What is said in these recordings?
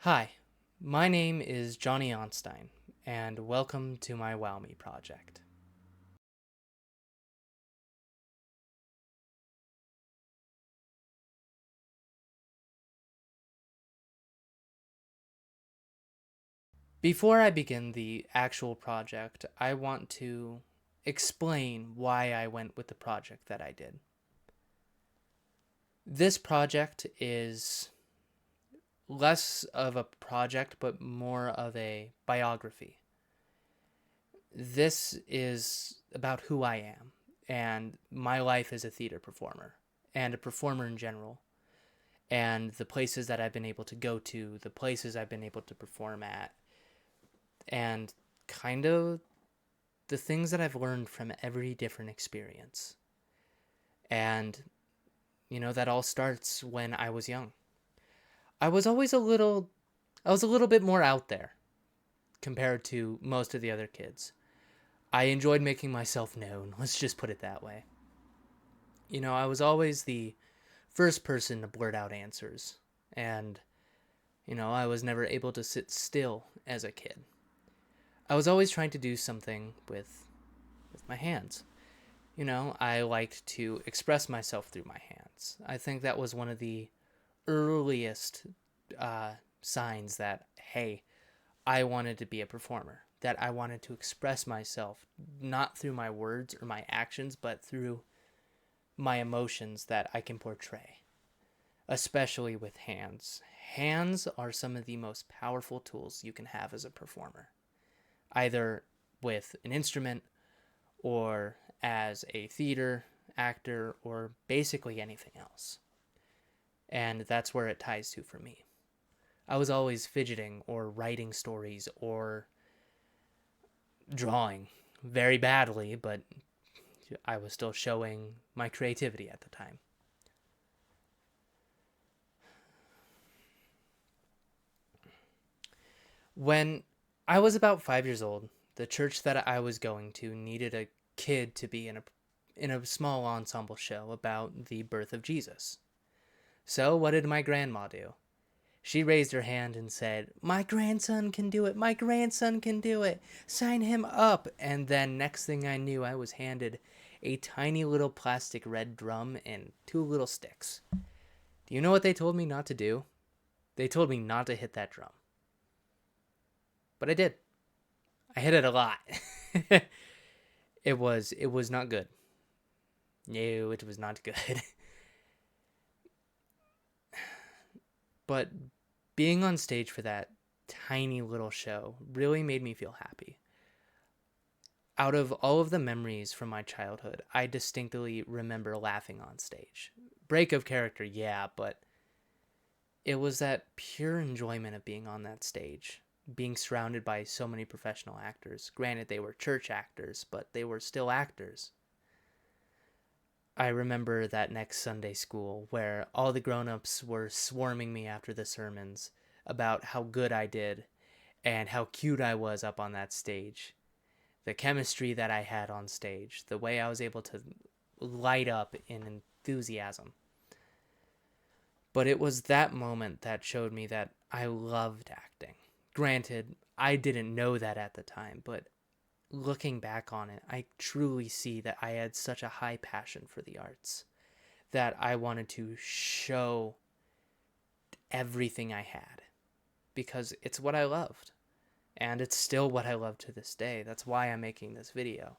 Hi, my name is Johnny Onstein, and welcome to my Wow Me project. Before I begin the actual project, I want to explain why I went with the project that I did. This project is less of a project, but more of a biography. This is about who I am and my life as a theater performer and a performer in general, and the places that I've been able to go to, the places I've been able to perform at, and kind of the things that I've learned from every different experience. And, that all starts when I was young. I was always I was a little bit more out there compared to most of the other kids. I enjoyed making myself known, let's just put it that way. I was always the first person to blurt out answers. And, I was never able to sit still as a kid. I was always trying to do something with my hands. I liked to express myself through my hands. I think that was one of the earliest signs that, hey, I wanted to be a performer, that I wanted to express myself not through my words or my actions, but through my emotions that I can portray, especially with hands. Hands are some of the most powerful tools you can have as a performer, either with an instrument or as a theater actor or basically anything else. And that's where it ties to for me. I was always fidgeting or writing stories or drawing very badly, but I was still showing my creativity at the time. When I was about 5 years old, the church that I was going to needed a kid to be in a small ensemble show about the birth of Jesus. So, what did my grandma do? She raised her hand and said, "My grandson can do it! My grandson can do it! Sign him up!" And then, next thing I knew, I was handed a tiny little plastic red drum and two little sticks. Do you know what they told me not to do? They told me not to hit that drum. But I did. I hit it a lot. It was not good. No, it was not good. But being on stage for that tiny little show really made me feel happy. Out of all of the memories from my childhood, I distinctly remember laughing on stage. Break of character, yeah, but it was that pure enjoyment of being on that stage, being surrounded by so many professional actors. Granted, they were church actors, but they were still actors. I remember that next Sunday school where all the grown ups were swarming me after the sermons about how good I did and how cute I was up on that stage. The chemistry that I had on stage, the way I was able to light up in enthusiasm. But it was that moment that showed me that I loved acting. Granted, I didn't know that at the time, but looking back on it, I truly see that I had such a high passion for the arts that I wanted to show everything I had because it's what I loved. And it's still what I love to this day. That's why I'm making this video.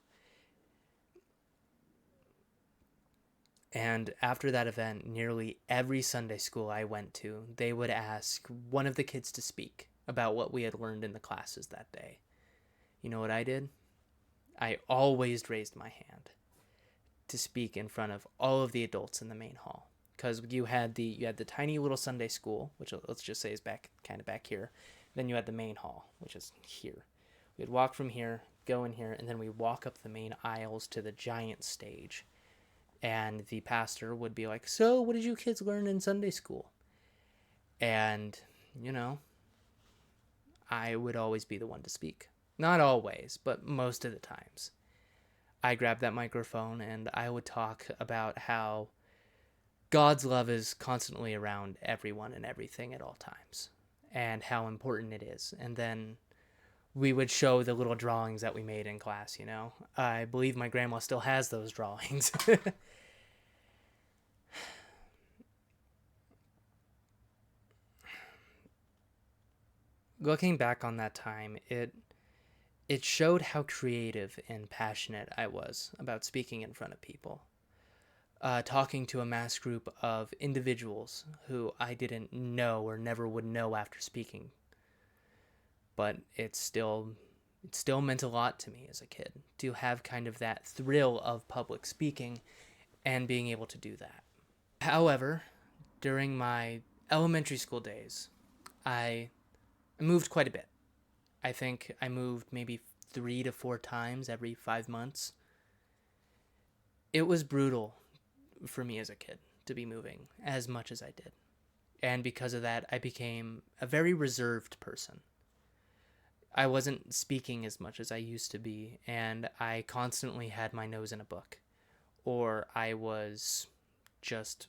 And after that event, nearly every Sunday school I went to, they would ask one of the kids to speak about what we had learned in the classes that day. You know what I did? I always raised my hand to speak in front of all of the adults in the main hall because you had the tiny little Sunday school, which let's just say is back here. Then you had the main hall, which is here. We'd walk from here, go in here, and then we walk up the main aisles to the giant stage. And the pastor would be like, "So, what did you kids learn in Sunday school?" And, you know, I would always be the one to speak. Not always, but most of the times. I grabbed that microphone and I would talk about how God's love is constantly around everyone and everything at all times. and how important it is. And then we would show the little drawings that we made in class, you know. I believe my grandma still has those drawings. Looking back on that time, it showed how creative and passionate I was about speaking in front of people. Talking to a mass group of individuals who I didn't know or never would know after speaking. But it still meant a lot to me as a kid to have kind of that thrill of public speaking and being able to do that. However, during my elementary school days, I moved quite a bit. I think I moved maybe 3 to 4 times every 5 months. It was brutal for me as a kid to be moving as much as I did. And because of that, I became a very reserved person. I wasn't speaking as much as I used to be, and I constantly had my nose in a book, or I was just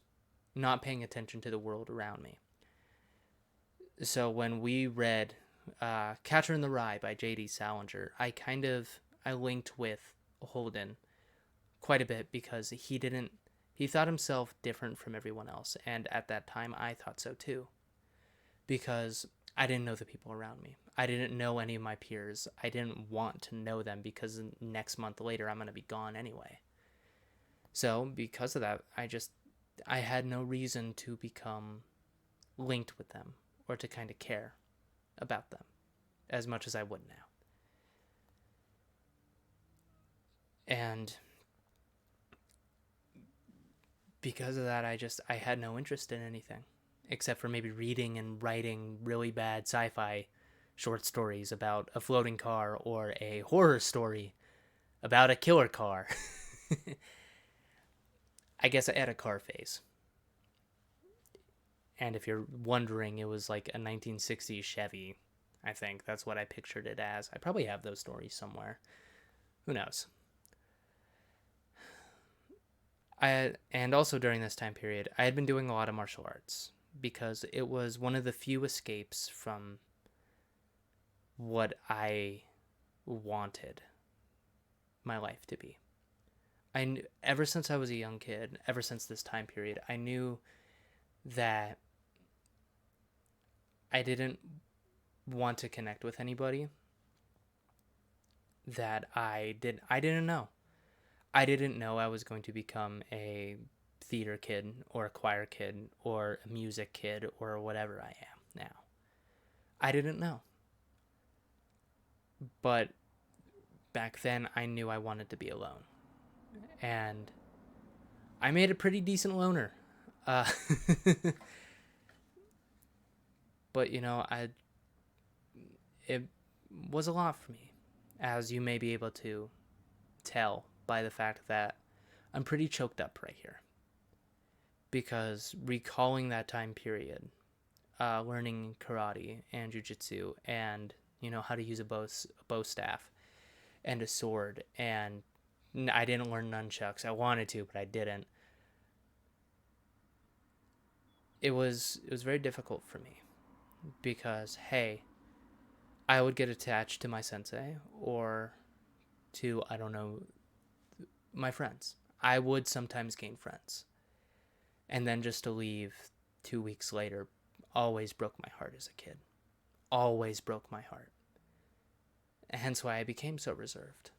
not paying attention to the world around me. So when we read Catcher in the Rye by J.D. Salinger, I linked with Holden quite a bit because he thought himself different from everyone else, and at that time I thought so too, because I didn't know the people around me. I didn't know any of my peers. I didn't want to know them because next month later I'm going to be gone anyway. So because of that, I had no reason to become linked with them or to kind of care about them as much as I would now. And because of that, I had no interest in anything except for maybe reading and writing really bad sci-fi short stories about a floating car or a horror story about a killer car. I guess I had a car phase. And if you're wondering, it was like a 1960s Chevy. I think that's what I pictured it as. I probably have those stories somewhere. Who knows? And also during this time period, I had been doing a lot of martial arts because it was one of the few escapes from what I wanted my life to be. Ever since I was a young kid, ever since this time period, I knew that I didn't want to connect with anybody that I didn't know. I didn't know I was going to become a theater kid or a choir kid or a music kid or whatever I am now. I didn't know. But back then I knew I wanted to be alone. And I made a pretty decent loner. Uh, but it was a lot for me, as you may be able to tell by the fact that I'm pretty choked up right here. Because recalling that time period, learning karate and jujitsu, and how to use a bow staff and a sword, and I didn't learn nunchucks. I wanted to, but I didn't. It was very difficult for me because hey, I would get attached to my sensei or to, I don't know, my friends. I would sometimes gain friends. And then just to leave 2 weeks later always broke my heart as a kid. Always broke my heart. Hence why I became so reserved.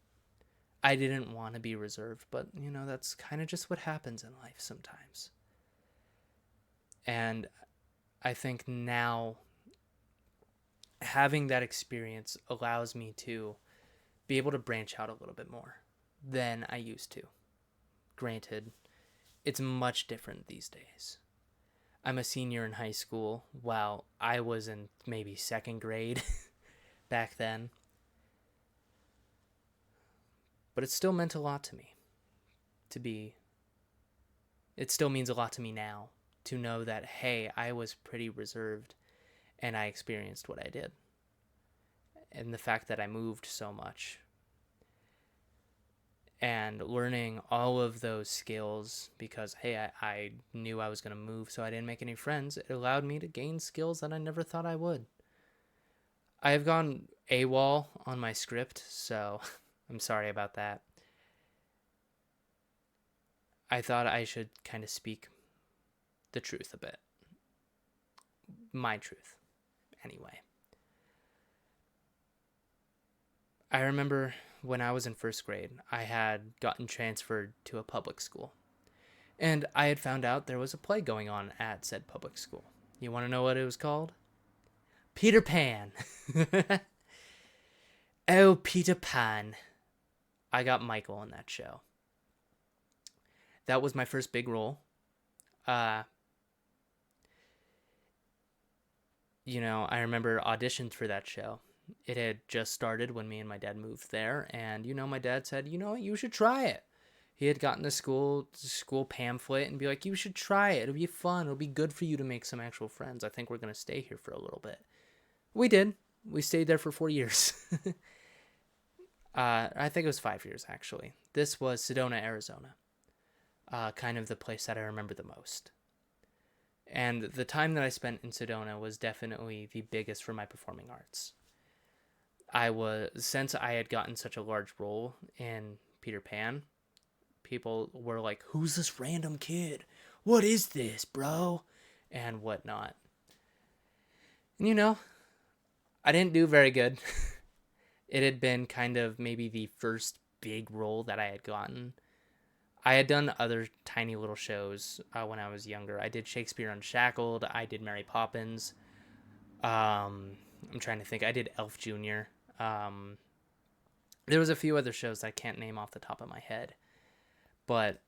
I didn't want to be reserved, but that's kind of just what happens in life sometimes. And I think now having that experience allows me to be able to branch out a little bit more than I used to. Granted, it's much different these days. I'm a senior in high school while I was in maybe second grade back then. But it still meant a lot to me it still means a lot to me now to know that, hey, I was pretty reserved and I experienced what I did. And the fact that I moved so much and learning all of those skills because, hey, I knew I was going to move, so I didn't make any friends. It allowed me to gain skills that I never thought I would. I've gone AWOL on my script, so I'm sorry about that. I thought I should kind of speak the truth a bit. My truth, anyway. I remember when I was in first grade, I had gotten transferred to a public school. And I had found out there was a play going on at said public school. You want to know what it was called? Peter Pan. Oh, Peter Pan. I got Michael in that show. That was my first big role. Uh, I remember auditions for that show. It had just started when me and my dad moved there, and my dad said, you should try it. He had gotten the school pamphlet and be like, you should try it. It'll be fun. It'll be good for you to make some actual friends. I think we're gonna stay here for a little bit. We did. We stayed there for 4 years. I think it was 5 years actually. This was Sedona, Arizona. Kind of the place that I remember the most. And the time that I spent in Sedona was definitely the biggest for my performing arts. Since I had gotten such a large role in Peter Pan, people were like, who's this random kid? What is this, bro? And whatnot. And I didn't do very good. It had been kind of maybe the first big role that I had gotten. I had done other tiny little shows when I was younger. I did Shakespeare Unshackled. I did Mary Poppins. I'm trying to think. I did Elf Jr. There was a few other shows that I can't name off the top of my head. But,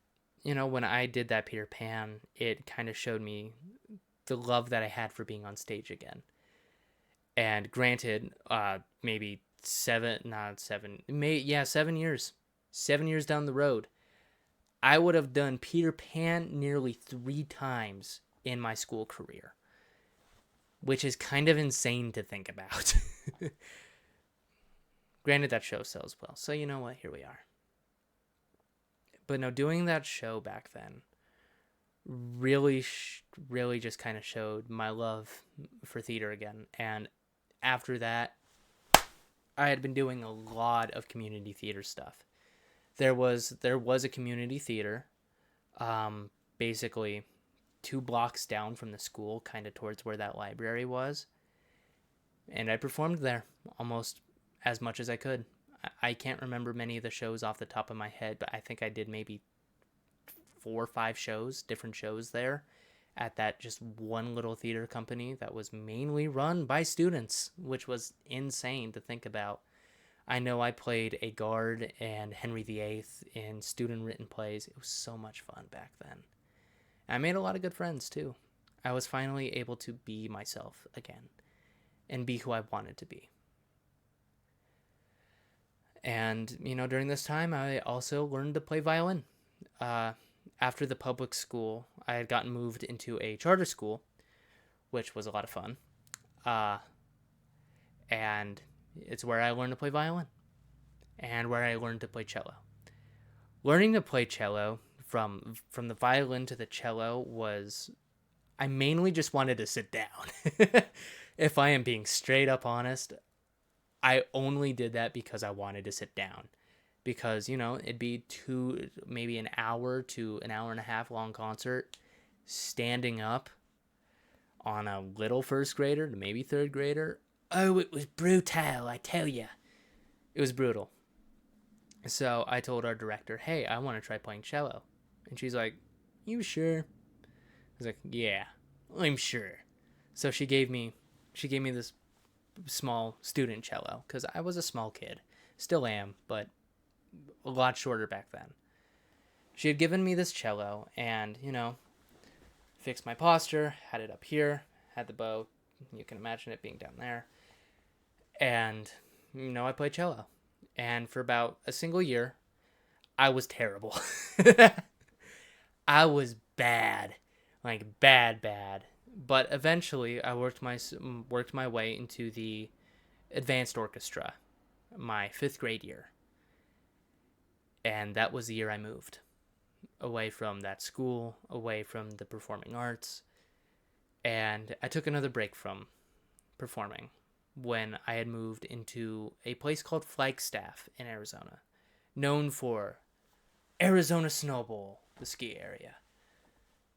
when I did that Peter Pan, it kind of showed me the love that I had for being on stage again. And granted, maybe 7 years. 7 years down the road, I would have done Peter Pan nearly 3 times in my school career, which is kind of insane to think about. Granted, that show sells well, so you know what? Here we are. But no, doing that show back then really just kind of showed my love for theater again. And after that, I had been doing a lot of community theater stuff. There was a community theater, basically 2 blocks down from the school, kind of towards where that library was. And I performed there almost as much as I could. I can't remember many of the shows off the top of my head, but I think I did maybe 4 or 5 different shows there at that just one little theater company that was mainly run by students, which was insane to think about. I know I played a guard and Henry VIII in student-written plays. It was so much fun back then. I made a lot of good friends, too. I was finally able to be myself again and be who I wanted to be. And, during this time, I also learned to play violin. After the public school, I had gotten moved into a charter school, which was a lot of fun. And it's where I learned to play violin and where I learned to play cello. Learning to play cello from the violin to the cello was, I mainly just wanted to sit down. If I am being straight up honest, I only did that because I wanted to sit down. Because, it'd be maybe an hour to an hour and a half long concert, standing up on a little first grader to maybe third grader. Oh, it was brutal, I tell ya. It was brutal. So I told our director, hey, I want to try playing cello. And she's like, you sure? I was like, yeah, I'm sure. So she gave me this small student cello, because I was a small kid. Still am, but a lot shorter back then. She had given me this cello and, fixed my posture, had it up here, had the bow. You can imagine it being down there. And, I played cello. And for about a single year, I was terrible. I was bad. Like, bad. But eventually, I worked my way into the advanced orchestra, my 5th grade year. And that was the year I moved away from that school, away from the performing arts. And I took another break from performing. when I had moved into a place called Flagstaff in Arizona, known for Arizona Snow Bowl, the ski area,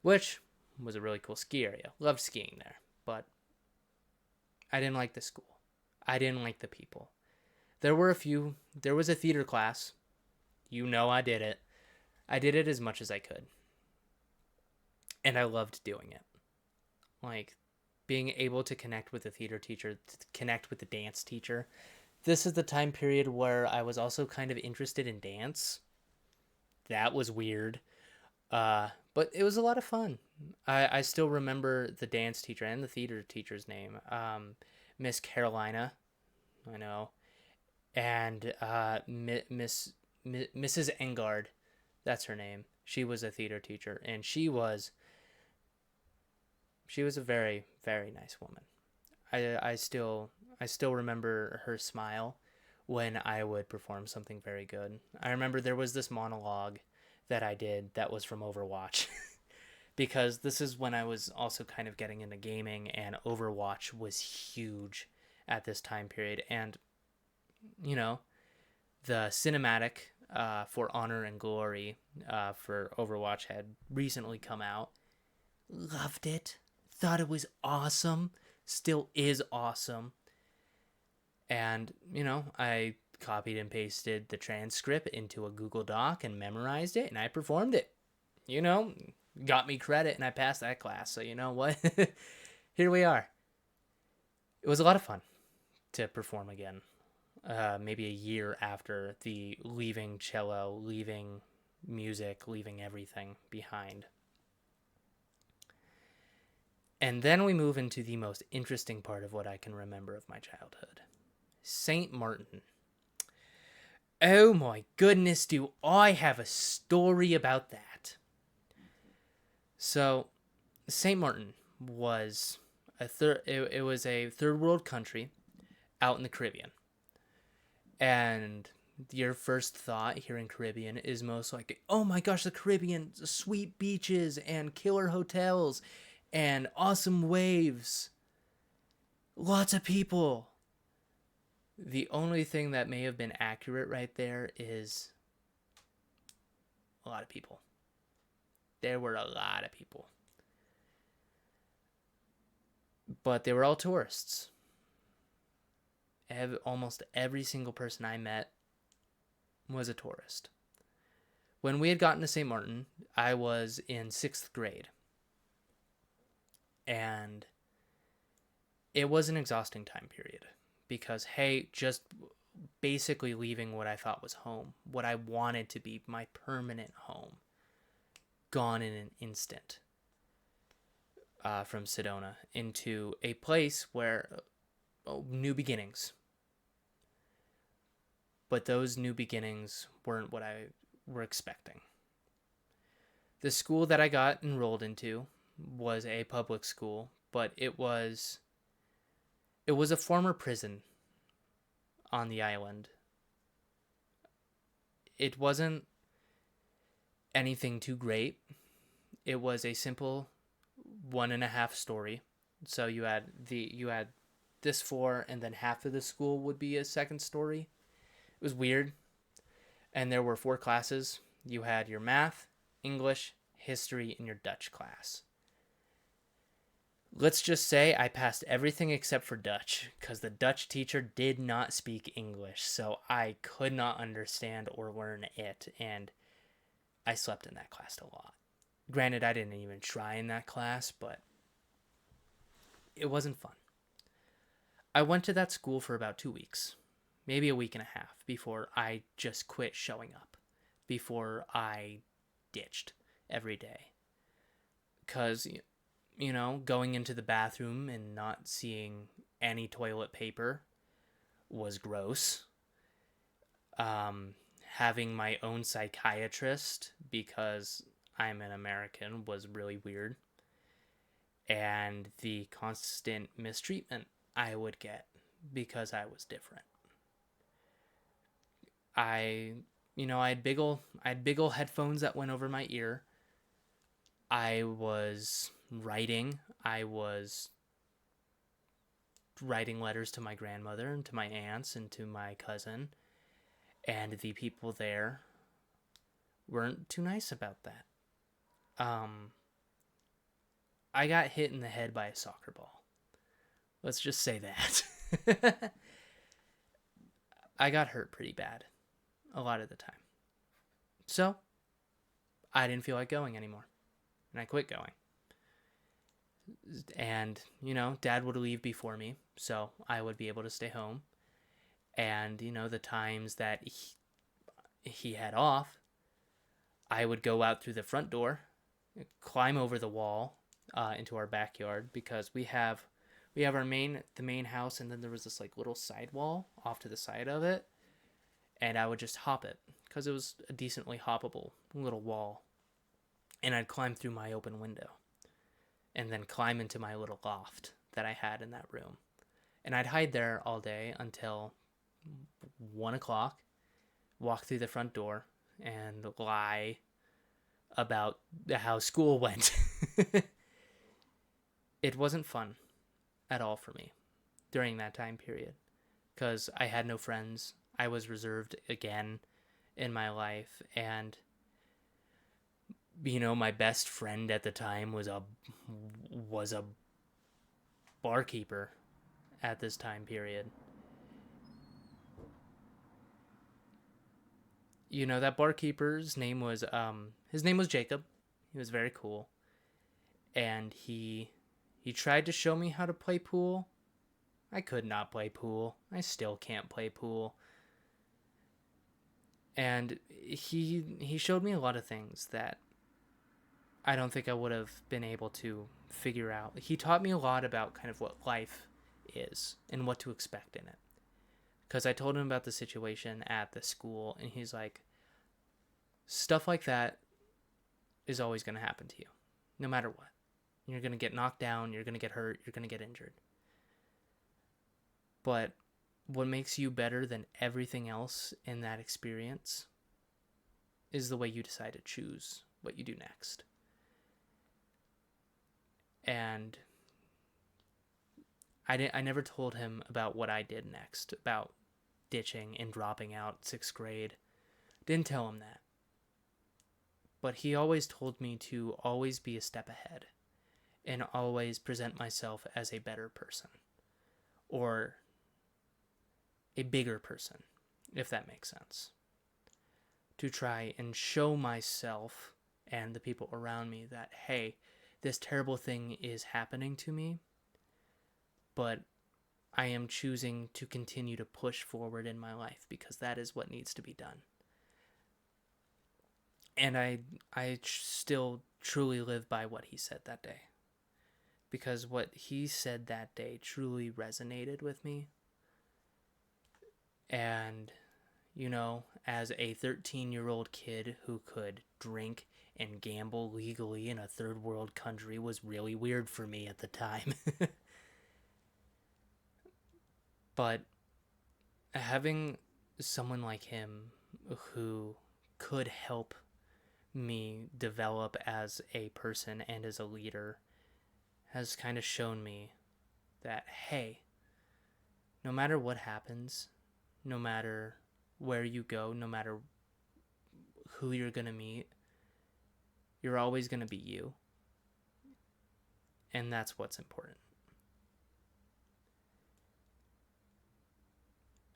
which was a really cool ski area. Loved skiing there, but I didn't like the school. I didn't like the people. There was a theater class. You know I did it. I did it as much as I could. And I loved doing it. Like, being able to connect with the theater teacher, to connect with the dance teacher. This is the time period where I was also kind of interested in dance. That was weird. But it was a lot of fun. I still remember the dance teacher and the theater teacher's name. Miss Carolina, I know. And Mrs. Engard, that's her name. She was a theater teacher, and she was a very, very nice woman. I still remember her smile when I would perform something very good. I remember there was this monologue that I did that was from Overwatch. Because this is when I was also kind of getting into gaming, and Overwatch was huge at this time period. And, you know, the cinematic for Honor and Glory for Overwatch had recently come out. Loved it. Thought it was awesome. Still is awesome. And, I copied and pasted the transcript into a Google Doc and memorized it, and I performed it. Got me credit, and I passed that class. So you know what? Here we are. It was a lot of fun to perform again. Maybe a year after the leaving cello, leaving music, leaving everything behind. And then we move into the most interesting part of what I can remember of my childhood. St. Martin. Oh my goodness, do I have a story about that. So, St. Martin was a third world country out in the Caribbean. And your first thought hearing Caribbean is most like, oh my gosh, the Caribbean, sweet beaches and killer hotels and awesome waves. Lots of people. The only thing that may have been accurate right there is a lot of people. There were a lot of people. But they were all tourists. Almost every single person I met was a tourist. When we had gotten to St. Martin, I was in 6th grade. And it was an exhausting time period. Because, hey, just basically leaving what I thought was home, what I wanted to be my permanent home, gone in an instant from Sedona into a place where new beginnings. But those new beginnings weren't what I were expecting. The school that I got enrolled into was a public school, but it was a former prison on the island. It wasn't anything too great. It was a simple 1.5 story. So you had this floor, and then half of the school would be a second story. It was weird. And there were 4 classes. You had your math, English, history, and your Dutch class. Let's just say I passed everything except for Dutch, because the Dutch teacher did not speak English, so I could not understand or learn it, and I slept in that class a lot. Granted, I didn't even try in that class, but it wasn't fun. I went to that school for about 2 weeks, maybe a week and a half, before I just quit showing up, before I ditched every day. Because going into the bathroom and not seeing any toilet paper was gross. Having my own psychiatrist, because I'm an American, was really weird. And the constant mistreatment I would get because I was different. I had big ol' headphones that went over my ear. I was writing. I was writing letters to my grandmother and to my aunts and to my cousin, and the people there weren't too nice about that. I got hit in the head by a soccer ball. Let's just say that. I got hurt pretty bad a lot of the time. So, I didn't feel like going anymore. And I quit going. And, Dad would leave before me, so I would be able to stay home. And, the times that he had off, I would go out through the front door, climb over the wall into our backyard, because we have the main house, and then there was this like little side wall off to the side of it, and I would just hop it because it was a decently hoppable little wall, and I'd climb through my open window and then climb into my little loft that I had in that room, and I'd hide there all day until 1:00, walk through the front door and lie about how school went. It wasn't fun at all for me during that time period because I had no friends. I was reserved again in my life, and my best friend at the time was a barkeeper at this time period. That barkeeper's name was Jacob. He was very cool, and he tried to show me how to play pool. I could not play pool. I still can't play pool. And he showed me a lot of things that I don't think I would have been able to figure out. He taught me a lot about kind of what life is and what to expect in it. Because I told him about the situation at the school, and he's like, stuff like that is always going to happen to you, no matter what. You're going to get knocked down, you're going to get hurt, you're going to get injured. But what makes you better than everything else in that experience is the way you decide to choose what you do next. And I never told him about what I did next, about ditching and dropping out 6th grade. Didn't tell him that. But he always told me to always be a step ahead and always present myself as a better person or a bigger person, if that makes sense. To try and show myself and the people around me that, hey, this terrible thing is happening to me, but I am choosing to continue to push forward in my life because that is what needs to be done. And I still truly live by what he said that day. Because what he said that day truly resonated with me. And, as a 13-year-old kid who could drink and gamble legally in a third world country was really weird for me at the time. But having someone like him who could help me develop as a person and as a leader has kind of shown me that, hey, no matter what happens, no matter where you go, no matter who you're going to meet, you're always going to be you. And that's what's important.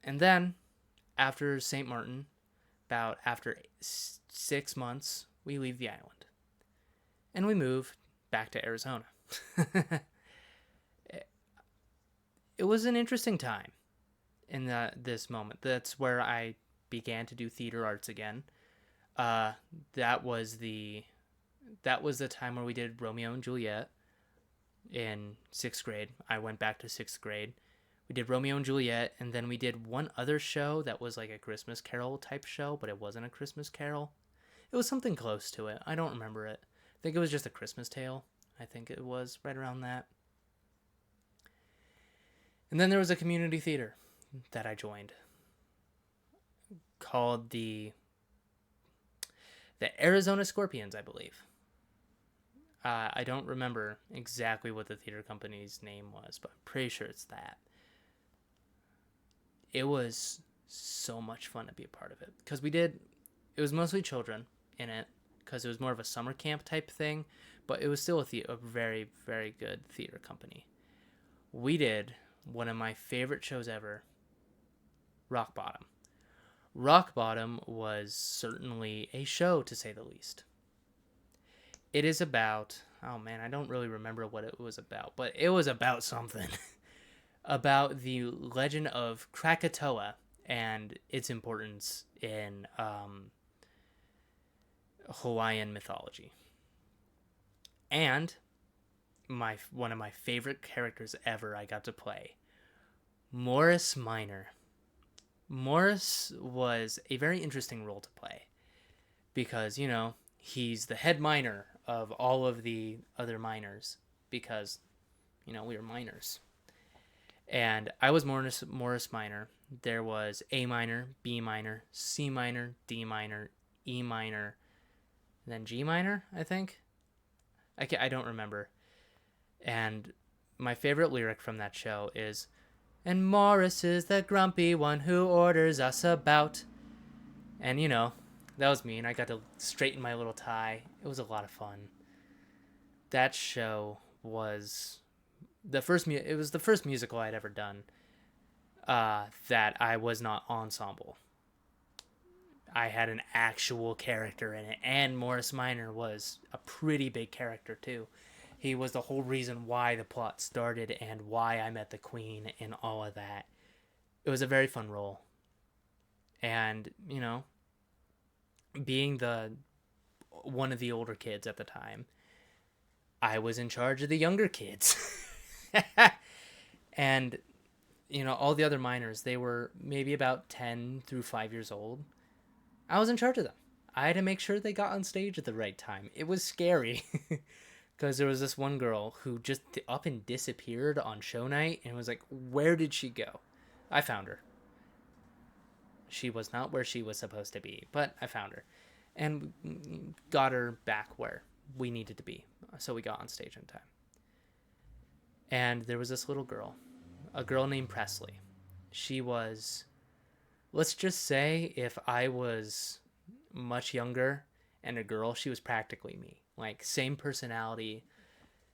And then, after St. Martin, after 6 months, we leave the island. And we move back to Arizona. It was an interesting time in this moment. That's where I began to do theater arts again. That was the time where we did Romeo and Juliet in 6th grade. I went back to 6th grade. We did Romeo and Juliet, and then we did one other show that was like a Christmas Carol type show, but it wasn't a Christmas Carol. It was something close to it. I don't remember it. I think it was just a Christmas Tale. I think it was right around that. And then there was a community theater that I joined called the Arizona Scorpions, I believe. I don't remember exactly what the theater company's name was, but I'm pretty sure it's that. it was so much fun to be a part of it because it was mostly children in it because it was more of a summer camp type thing, but it was still a very, very good theater company. We did one of my favorite shows ever, Rock Bottom. Rock Bottom was certainly a show, to say the least. It is about, oh man, I don't really remember what it was about, but it was about something. About the legend of Krakatoa and its importance in Hawaiian mythology. And one of my favorite characters ever I got to play, Morris Minor. Morris was a very interesting role to play because, he's the head miner of all of the other miners because, we were miners. And I was Morris Minor. There was A minor, B minor, C minor, D minor, E minor, then G minor, I think. I don't remember. And my favorite lyric from that show is, "And Morris is the grumpy one who orders us about." And, that was me, and I got to straighten my little tie. It was a lot of fun. That show was it was the first musical I'd ever done that I was not ensemble. I had an actual character in it, and Morris Minor was a pretty big character too. He was the whole reason why the plot started and why I met the Queen and all of that. It was a very fun role. And, being one of the older kids at the time, I was in charge of the younger kids. And, all the other minors, they were maybe about 10 through 5 years old. I was in charge of them. I had to make sure they got on stage at the right time. It was scary because there was this one girl who just up and disappeared on show night and was like, where did she go? I found her. She was not where she was supposed to be, but I found her and got her back where we needed to be. So we got on stage in time. And there was this little girl, a girl named Presley. She was, let's just say, if I was much younger and a girl, she was practically me. Like, same personality,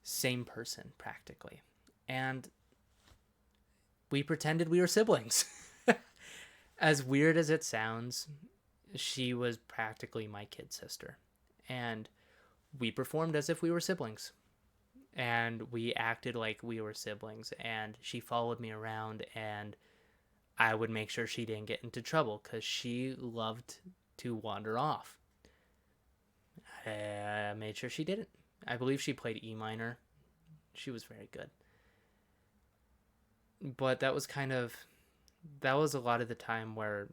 same person, practically. And we pretended we were siblings. As weird as it sounds, she was practically my kid sister. And we performed as if we were siblings. And we acted like we were siblings. And she followed me around, and I would make sure she didn't get into trouble because she loved to wander off. I made sure she didn't. I believe she played E minor. She was very good. But that was a lot of the time where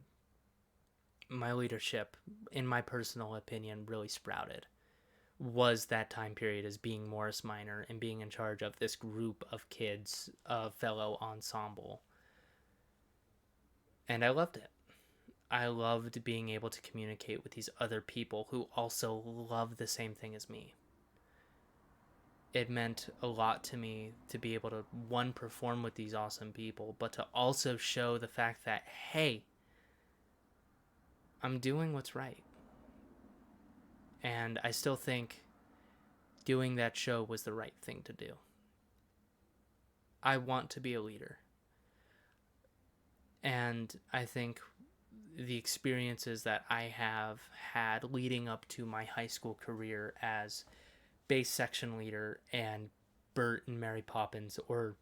my leadership, in my personal opinion, really sprouted. Was that time period as being Morris Minor and being in charge of this group of kids, a fellow ensemble. And I loved it. I loved being able to communicate with these other people who also love the same thing as me. It meant a lot to me to be able to, one, perform with these awesome people, but to also show the fact that, hey, I'm doing what's right. And I still think doing that show was the right thing to do. I want to be a leader. And I think the experiences that I have had leading up to my high school career as bass section leader and Bert and Mary Poppins, or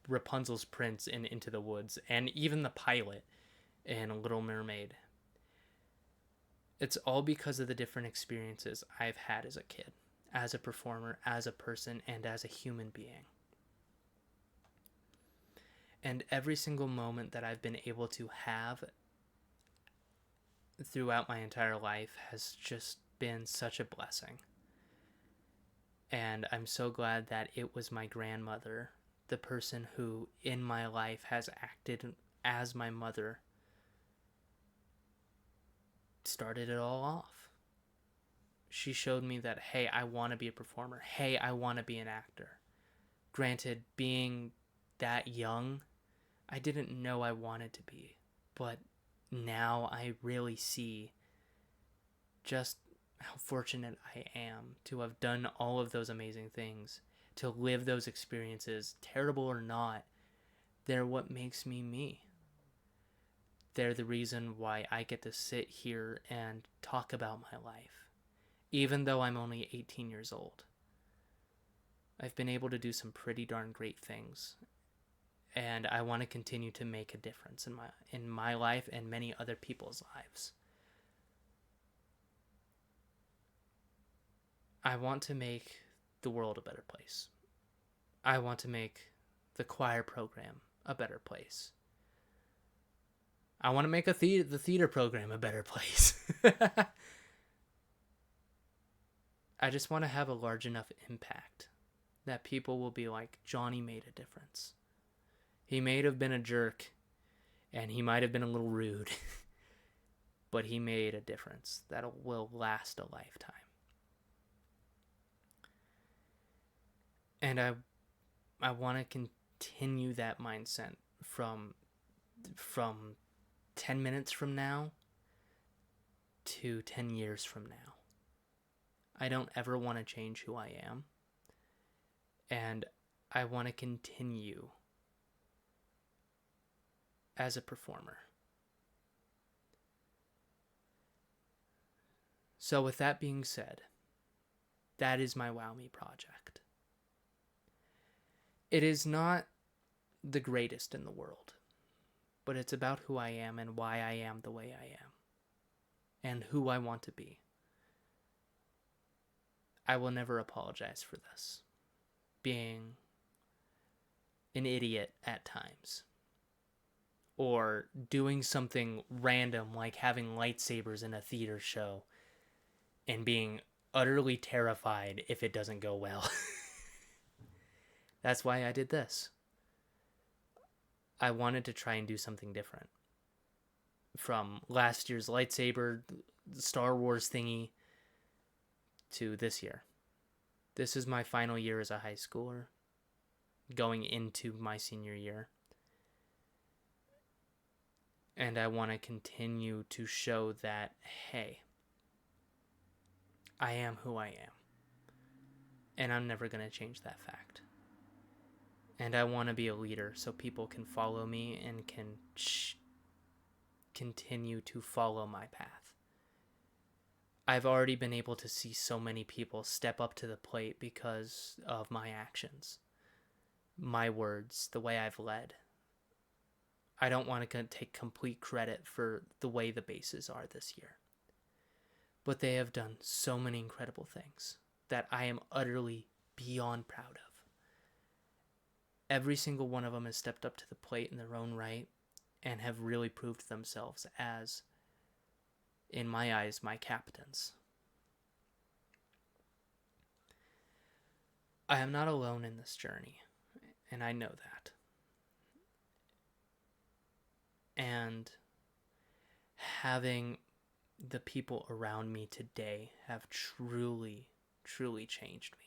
Rapunzel's Prince in Into the Woods, and even the pilot in Little Mermaid, it's all because of the different experiences I've had as a kid, as a performer, as a person, and as a human being. And every single moment that I've been able to have throughout my entire life has just been such a blessing. And I'm so glad that it was my grandmother, the person who in my life has acted as my mother, started it all off. She showed me that, hey, I want to be a performer. Hey, I want to be an actor. Granted, being that young, I didn't know I wanted to be. But now I really see just how fortunate I am to have done all of those amazing things, to live those experiences, terrible or not. They're what makes me me. They're the reason why I get to sit here and talk about my life, even though I'm only 18 years old. I've been able to do some pretty darn great things, and I want to continue to make a difference in my life and many other people's lives. I want to make the world a better place. I want to make the choir program a better place. I want to make the theater program a better place. I just want to have a large enough impact that people will be like, Johnny made a difference. He may have been a jerk, and he might have been a little rude, but he made a difference that will last a lifetime. And I want to continue that mindset from 10 minutes from now to 10 years from now. I don't ever want to change who I am. And I want to continue as a performer. So with that being said, that is my Wow Me project. It is not the greatest in the world, but it's about who I am and why I am the way I am, and who I want to be. I will never apologize for this, being an idiot at times, or doing something random like having lightsabers in a theater show and being utterly terrified if it doesn't go well. That's why I did this. I wanted to try and do something different. From last year's lightsaber, Star Wars thingy, to this year. This is my final year as a high schooler, going into my senior year. And I want to continue to show that, hey, I am who I am. And I'm never going to change that fact. And I want to be a leader so people can follow me and can continue to follow my path. I've already been able to see so many people step up to the plate because of my actions, my words, the way I've led. I don't want to take complete credit for the way the bases are this year. But they have done so many incredible things that I am utterly beyond proud of. Every single one of them has stepped up to the plate in their own right and have really proved themselves as, in my eyes, my captains. I am not alone in this journey, and I know that. And having the people around me today have truly, truly changed me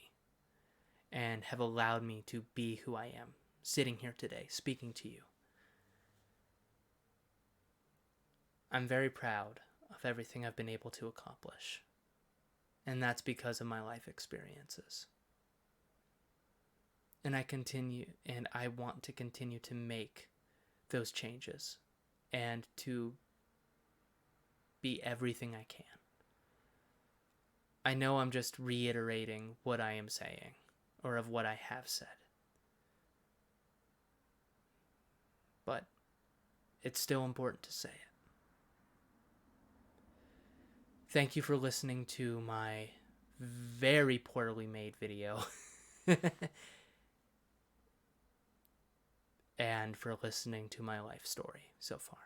and have allowed me to be who I am, sitting here today, speaking to you. I'm very proud of everything I've been able to accomplish, and that's because of my life experiences. And I want to continue to make those changes and to be everything I can. I know I'm just reiterating what I am saying, or of what I have said. But it's still important to say it. Thank you for listening to my very poorly made video. And for listening to my life story so far.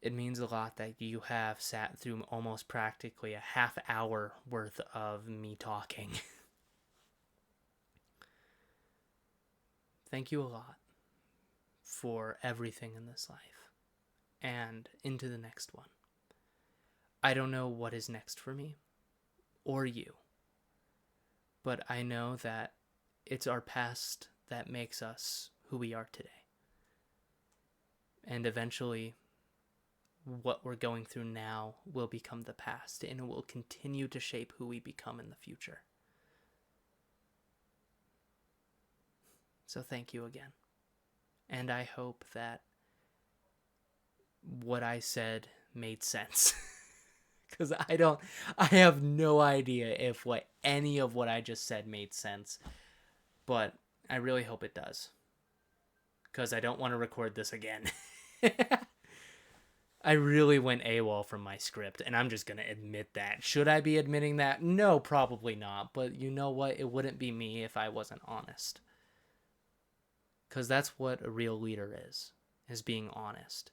It means a lot that you have sat through almost practically a half hour worth of me talking. Thank you a lot for everything in this life and into the next one. I don't know what is next for me or you, but I know that it's our past that makes us who we are today. And eventually, what we're going through now will become the past, and it will continue to shape who we become in the future. So thank you again. And I hope that what I said made sense. Because I have no idea if any of what I just said made sense. But I really hope it does. Because I don't want to record this again. I really went AWOL from my script, and I'm just going to admit that. Should I be admitting that? No, probably not. But you know what? It wouldn't be me if I wasn't honest. Because that's what a real leader is being honest.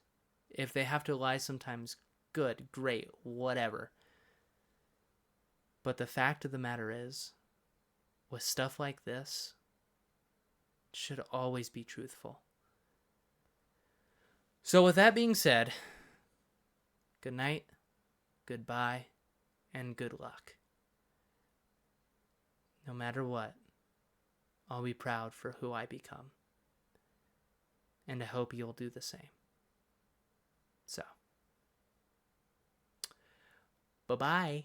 If they have to lie sometimes, good, great, whatever. But the fact of the matter is, with stuff like this, it should always be truthful. So with that being said, good night, goodbye, and good luck. No matter what, I'll be proud for who I become. And I hope you'll do the same. So, bye-bye.